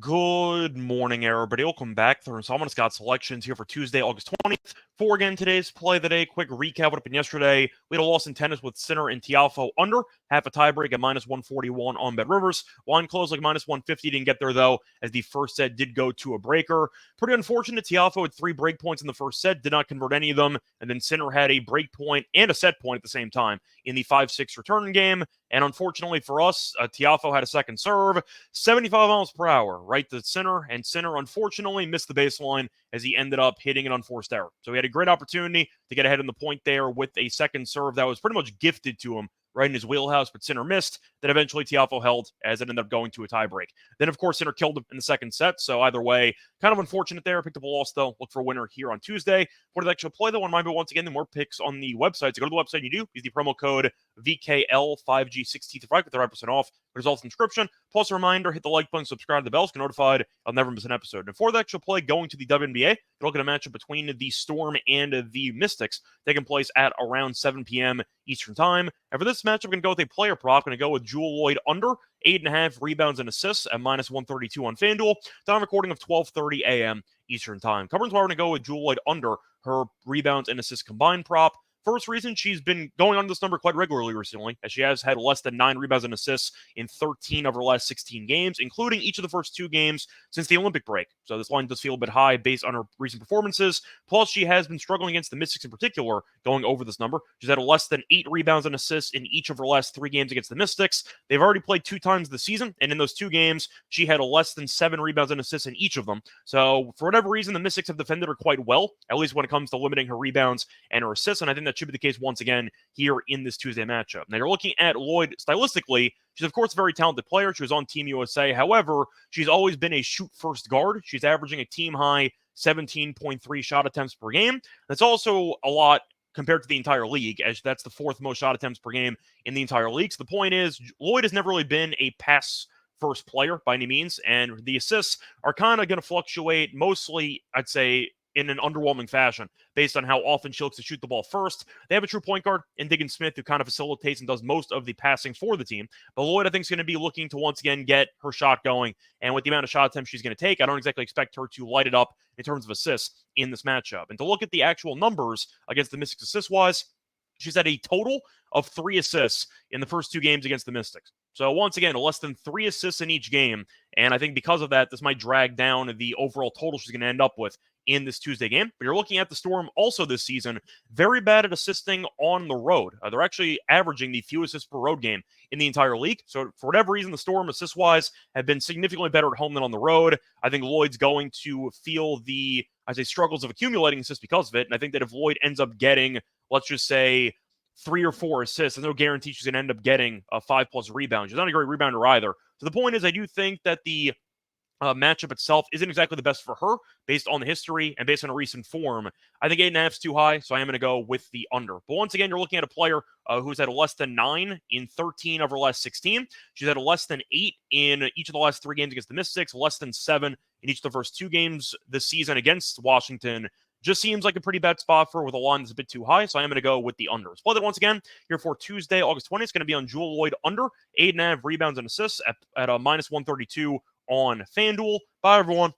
Good morning, everybody. Welcome back. So I'm Scott Selections here for Tuesday, August 20th. For again today's play of the day, quick recap what happened yesterday. We had a loss in tennis with Sinner and Tiafoe under, half a tiebreak at minus 141 on Bet Rivers. Line closed like minus 150, didn't get there though, as the first set did go to a breaker. Pretty unfortunate. Tiafoe had 3 break points in the first set, did not convert any of them, and then Sinner had a break point and a set point at the same time in the 5-6 return game. And unfortunately for us, Tiafoe had a second serve, 75 miles per hour, right to Sinner, and Sinner unfortunately missed the baseline as he ended up hitting an unforced error. So he had a great opportunity to get ahead in the point there with a second serve that was pretty much gifted to him right in his wheelhouse, but Sinner missed. Then eventually Tiafoe held as it ended up going to a tiebreak. Then, of course, Sinner killed him in the second set. So either way, kind of unfortunate there. Picked up a loss, though. Look for a winner here on Tuesday. For the actual play, though, remind me once again, the more picks on the website. So go to the website, you do. Use the promo code VKL5G16 for 5% off. Results in description. Plus a reminder, hit the like button, subscribe to the bell, so get notified. I'll never miss an episode. And for the actual play, going to the WNBA, you're looking at a matchup between the Storm and the Mystics, taking place at around 7 p.m. Eastern Time. And for this matchup, I'm going to go with a player prop. I'm going to go with Jewel Lloyd under 8.5 rebounds and assists at minus 132 on FanDuel. Time recording of 12:30 a.m. Eastern Time. Covering why we're going to go with Jewel Lloyd under her rebounds and assists combined prop. First reason, she's been going on this number quite regularly recently, as she has had less than 9 rebounds and assists in 13 of her last 16 games, including each of the first 2 games since the Olympic break. So this line does feel a bit high based on her recent performances. Plus, she has been struggling against the Mystics in particular, going over this number. She's had less than 8 rebounds and assists in each of her last 3 games against the Mystics. They've already played 2 times this season, and in those 2 games, she had less than 7 rebounds and assists in each of them. So for whatever reason, the Mystics have defended her quite well, at least when it comes to limiting her rebounds and her assists, and I think that should be the case once again here in this Tuesday matchup. Now, you're looking at Lloyd stylistically. She's, of course, a very talented player. She was on Team USA. However, she's always been a shoot-first guard. She's averaging a team-high 17.3 shot attempts per game. That's also a lot compared to the entire league, as that's the 4th most shot attempts per game in the entire league. So the point is, Lloyd has never really been a pass-first player by any means, and the assists are kind of going to fluctuate mostly, I'd say, in an underwhelming fashion based on how often she looks to shoot the ball first. They have a true point guard in Diggin Smith who kind of facilitates and does most of the passing for the team. But Lloyd, I think, is going to be looking to once again get her shot going. And with the amount of shot attempts she's going to take, I don't exactly expect her to light it up in terms of assists in this matchup. And to look at the actual numbers against the Mystics assist-wise, she's had a total of 3 assists in the first 2 games against the Mystics. So once again, less than 3 assists in each game. And I think because of that, this might drag down the overall total she's going to end up with in this Tuesday game. But you're looking at the Storm also this season, very bad at assisting on the road. They're actually averaging the fewest assists per road game in the entire league. So for whatever reason, the Storm assist-wise have been significantly better at home than on the road. I think Lloyd's going to feel the, I'd say, struggles of accumulating assists because of it. And I think that if Lloyd ends up getting, let's just say, 3 or 4 assists, there's no guarantee she's going to end up getting a 5+ rebounds. She's not a great rebounder either. So the point is, I do think that the matchup itself isn't exactly the best for her based on the history and based on her recent form. I think 8.5 is too high, so I am going to go with the under. But once again, you're looking at a player who's had a less than 9 in 13 of her last 16. She's had a less than 8 in each of the last 3 games against the Mystics, less than 7 in each of the first 2 games this season against Washington. Just seems like a pretty bad spot for her with a line that's a bit too high, so I am going to go with the under. Split it once again here for Tuesday, August 20th. It's going to be on Jewel Lloyd under 8.5 rebounds and assists at a minus 132 on FanDuel. Bye, everyone.